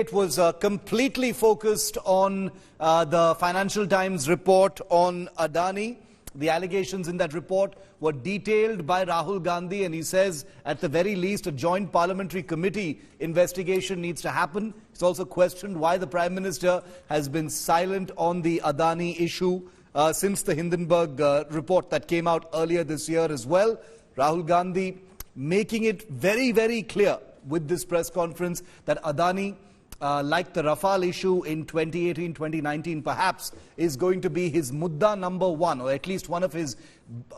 It was completely focused on the Financial Times report on Adani. The allegations in that report were detailed by Rahul Gandhi, and he says at the very least a joint parliamentary committee investigation needs to happen. It's also questioned why the Prime Minister has been silent on the Adani issue since the Hindenburg report that came out earlier this year as well. Rahul Gandhi making it very, very clear with this press conference that Adani, like the Rafale issue in 2018-2019 perhaps, is going to be his mudda number one, or at least one of his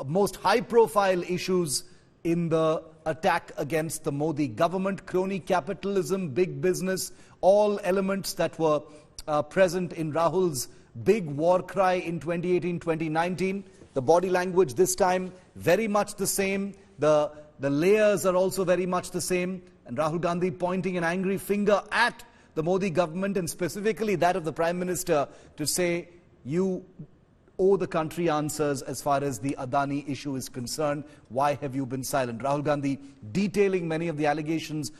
most high-profile issues in the attack against the Modi government. Crony capitalism, big business, all elements that were present in Rahul's big war cry in 2018-2019. The body language this time very much the same. The layers are also very much the same. And Rahul Gandhi pointing an angry finger at the Modi government, and specifically that of the Prime Minister, to say you owe the country answers as far as the Adani issue is concerned. Why have you been silent? Rahul Gandhi detailing many of the allegations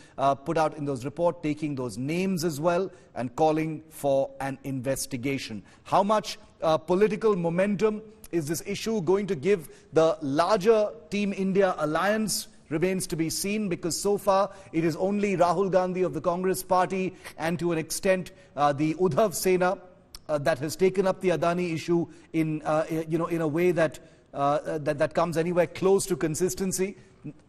put out in those reports, taking those names as well, and calling for an investigation. How much political momentum is this issue going to give the larger Team India alliance remains to be seen, because so far it is only Rahul Gandhi of the Congress party and to an extent the Udhav Sena that has taken up the Adani issue in a way that that comes anywhere close to consistency.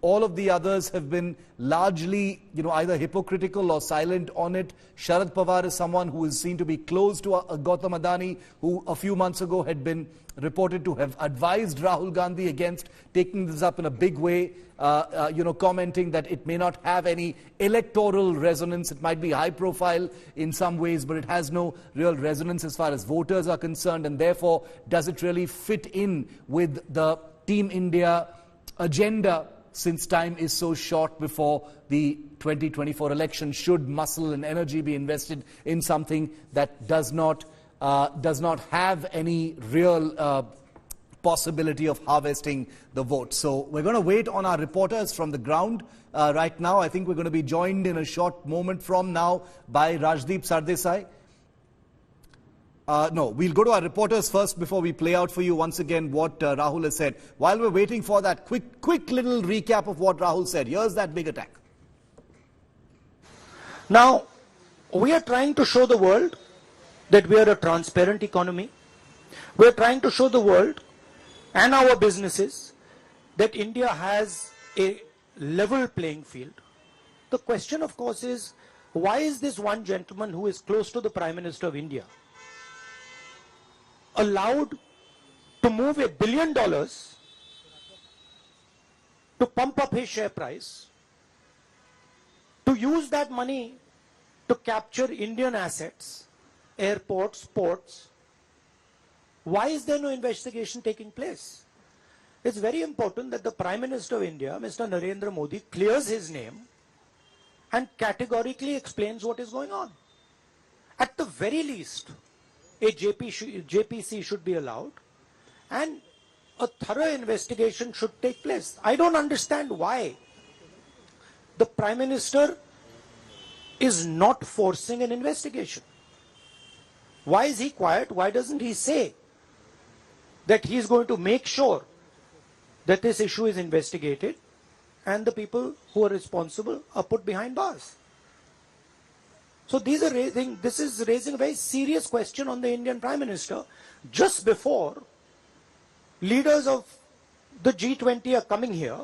All of the others have been largely, either hypocritical or silent on it. Sharad Pawar is someone who is seen to be close to Gautam Adani, who a few months ago had been reported to have advised Rahul Gandhi against taking this up in a big way, commenting that it may not have any electoral resonance. It might be high profile in some ways, but it has no real resonance as far as voters are concerned, and therefore does it really fit in with the Team India agenda, since time is so short before the 2024 election? Should muscle and energy be invested in something that does not have any real possibility of harvesting the vote? So we're going to wait on our reporters from the ground right now. I think we're going to be joined in a short moment from now by Rajdeep, Sardesai. No, we'll go to our reporters first before we play out for you once again what Rahul has said. While we're waiting for that, quick little recap of what Rahul said. Here's that big attack. Now, we are trying to show the world that we are a transparent economy. We are trying to show the world and our businesses that India has a level playing field. The question, of course, is why is this one gentleman who is close to the Prime Minister of India allowed to move $1 billion to pump up his share price, to use that money to capture Indian assets, airports, ports? Why is there no investigation taking place? It's very important that the Prime Minister of India, Mr. Narendra Modi, clears his name and categorically explains what is going on. At the very least, a JPC should be allowed and a thorough investigation should take place. I don't understand why the Prime Minister is not forcing an investigation. Why is he quiet? Why doesn't he say that he is going to make sure that this issue is investigated and the people who are responsible are put behind bars? So this is raising a very serious question on the Indian Prime Minister just before leaders of the G20 are coming here,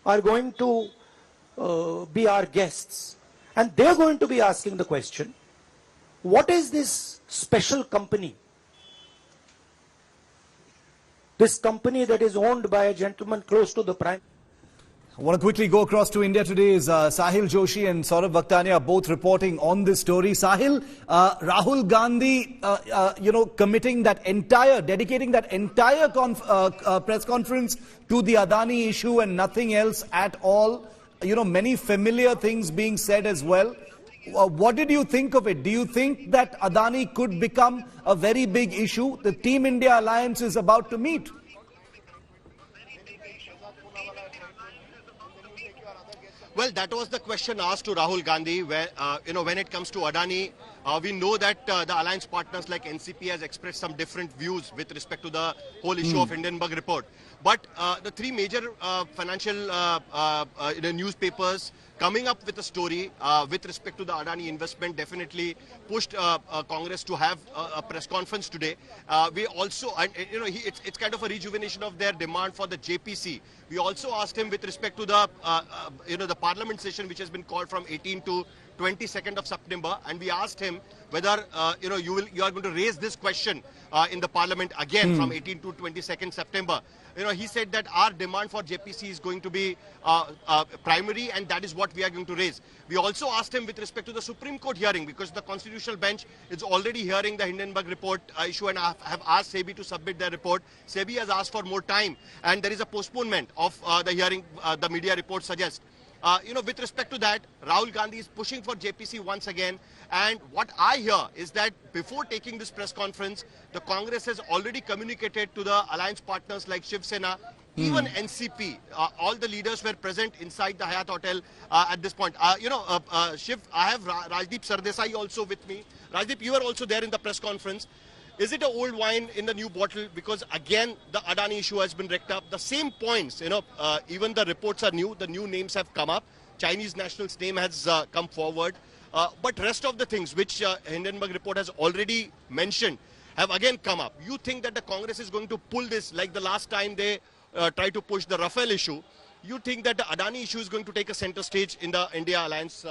are going to be our guests, and they're going to be asking the question, what is this special company? This company that is owned by a gentleman close to the Prime. I want to quickly go across to India today. Sahil Joshi and Saurabh Vakhtania are both reporting on this story. Sahil, Rahul Gandhi, dedicating that entire press conference to the Adani issue and nothing else at all. Many familiar things being said as well. What did you think of it? Do you think that Adani could become a very big issue? The Team India alliance is about to meet. Well, that was the question asked to Rahul Gandhi, where, when it comes to Adani, we know that the alliance partners like NCP has expressed some different views with respect to the whole issue of Hindenburg report. But the three major financial newspapers coming up with a story with respect to the Adani investment definitely pushed Congress to have a press conference today. We also, it's kind of a rejuvenation of their demand for the JPC. We also asked him with respect to the, the parliament session which has been called from 18 to 22nd of September, and we asked him whether you are going to raise this question in the parliament again from 18 to 22nd September. He said that our demand for JPC is going to be primary, and that is what we are going to raise. We also asked him with respect to the Supreme Court hearing, because the Constitutional Bench is already hearing the Hindenburg report issue, and have asked SEBI to submit their report. SEBI has asked for more time, and there is a postponement of the hearing, the media report suggests. With respect to that, Rahul Gandhi is pushing for JPC once again. And what I hear is that before taking this press conference, the Congress has already communicated to the alliance partners like Shiv Sena, even NCP. All the leaders were present inside the Hyatt Hotel at this point. Shiv, I have Rajdeep Sardesai also with me. Rajdeep, you were also there in the press conference. Is it an old wine in the new bottle? Because again, the Adani issue has been wrecked up. The same points, even the reports are new. The new names have come up. Chinese national's name has come forward. But rest of the things which Hindenburg report has already mentioned have again come up. You think that the Congress is going to pull this like the last time they tried to push the Rafale issue? You think that the Adani issue is going to take a center stage in the India Alliance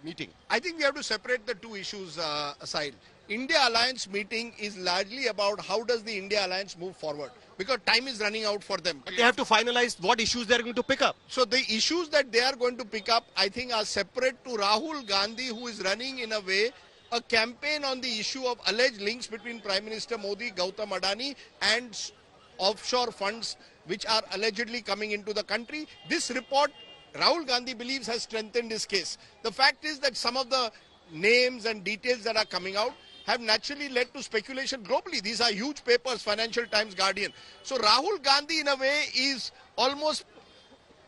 meeting? I think we have to separate the two issues aside. India Alliance meeting is largely about how does the India Alliance move forward, because time is running out for them. But they have to finalize what issues they are going to pick up. So the issues that they are going to pick up, I think, are separate to Rahul Gandhi, who is running in a way a campaign on the issue of alleged links between Prime Minister Modi, Gautam Adani and offshore funds which are allegedly coming into the country. This report, Rahul Gandhi believes, has strengthened his case. The fact is that some of the names and details that are coming out have naturally led to speculation globally. These are huge papers, Financial Times, Guardian. So Rahul Gandhi in a way is almost,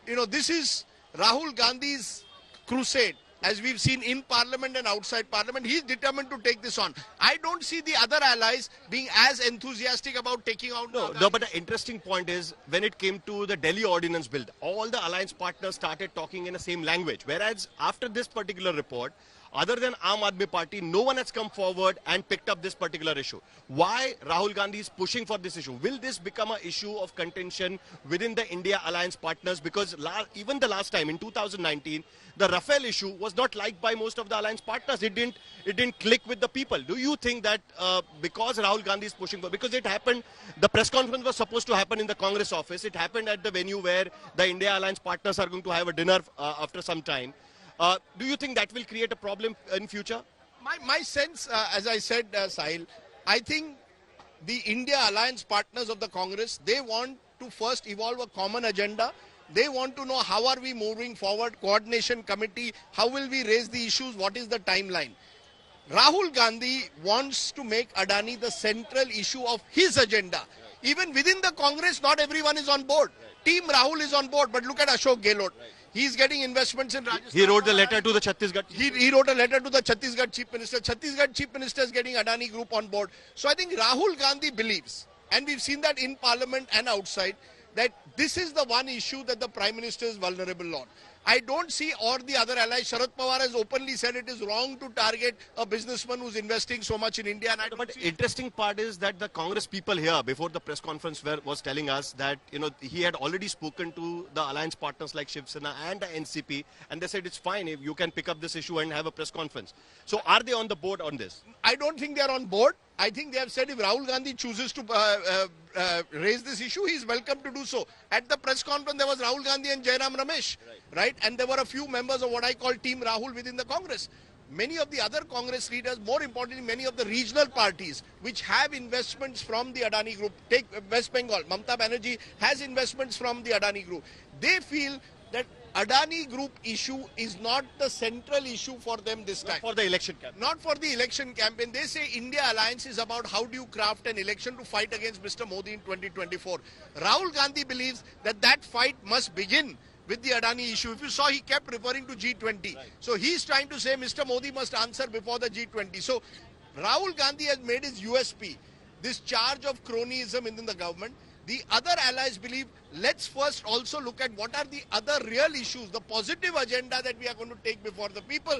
this is Rahul Gandhi's crusade. As we've seen in Parliament and outside Parliament, he's determined to take this on. I don't see the other allies being as enthusiastic about taking out. No, but the interesting point is when it came to the Delhi Ordinance Bill, all the alliance partners started talking in the same language. Whereas after this particular report, other than Aam Aadmi Party, no one has come forward and picked up this particular issue. Why Rahul Gandhi is pushing for this issue? Will this become an issue of contention within the India Alliance partners? Because even the last time in 2019, the Rafale issue was not liked by most of the alliance partners. It didn't click with the people. Do you think that because Rahul Gandhi is pushing for, because it happened, the press conference was supposed to happen in the Congress office. It happened at the venue where the India Alliance partners are going to have a dinner after some time. Do you think that will create a problem in future? My sense, as I said, Sahil, I think the India Alliance partners of the Congress, they want to first evolve a common agenda. They want to know how are we moving forward, coordination committee, how will we raise the issues, what is the timeline. Rahul Gandhi wants to make Adani the central issue of his agenda. Even within the Congress, not everyone is on board. Team Rahul is on board, but look at Ashok Gehlot. He's getting investments in Rajasthan. He wrote the letter to the Chhattisgarh. He wrote a letter to the Chhattisgarh Chief Minister. Chhattisgarh Chief Minister is getting Adani Group on board. So I think Rahul Gandhi believes, and we've seen that in Parliament and outside, that this is the one issue that the Prime Minister is vulnerable on. I don't see, or the other allies, Sharad Pawar has openly said it is wrong to target a businessman who's investing so much in India. And but interesting part is that the Congress people here, before the press conference was telling us that, he had already spoken to the alliance partners like Shiv Sena and the NCP, and they said it's fine if you can pick up this issue and have a press conference. So are they on the board on this? I don't think they're on board. I think they have said if Rahul Gandhi chooses to raise this issue, he is welcome to do so. At the press conference, there was Rahul Gandhi and Jairam Ramesh, right? And there were a few members of what I call Team Rahul within the Congress. Many of the other Congress leaders, more importantly, many of the regional parties which have investments from the Adani Group, take West Bengal, Mamata Banerjee has investments from the Adani Group. They feel that Adani Group issue is not the central issue for them this time. Not for the election campaign. Not for the election campaign. They say India Alliance is about how do you craft an election to fight against Mr. Modi in 2024. Rahul Gandhi believes that that fight must begin with the Adani issue. If you saw, he kept referring to G20. Right. So he's trying to say Mr. Modi must answer before the G20. So Rahul Gandhi has made his USP, this charge of cronyism within the government. The other allies believe, let's first also look at what are the other real issues, the positive agenda that we are going to take before the people.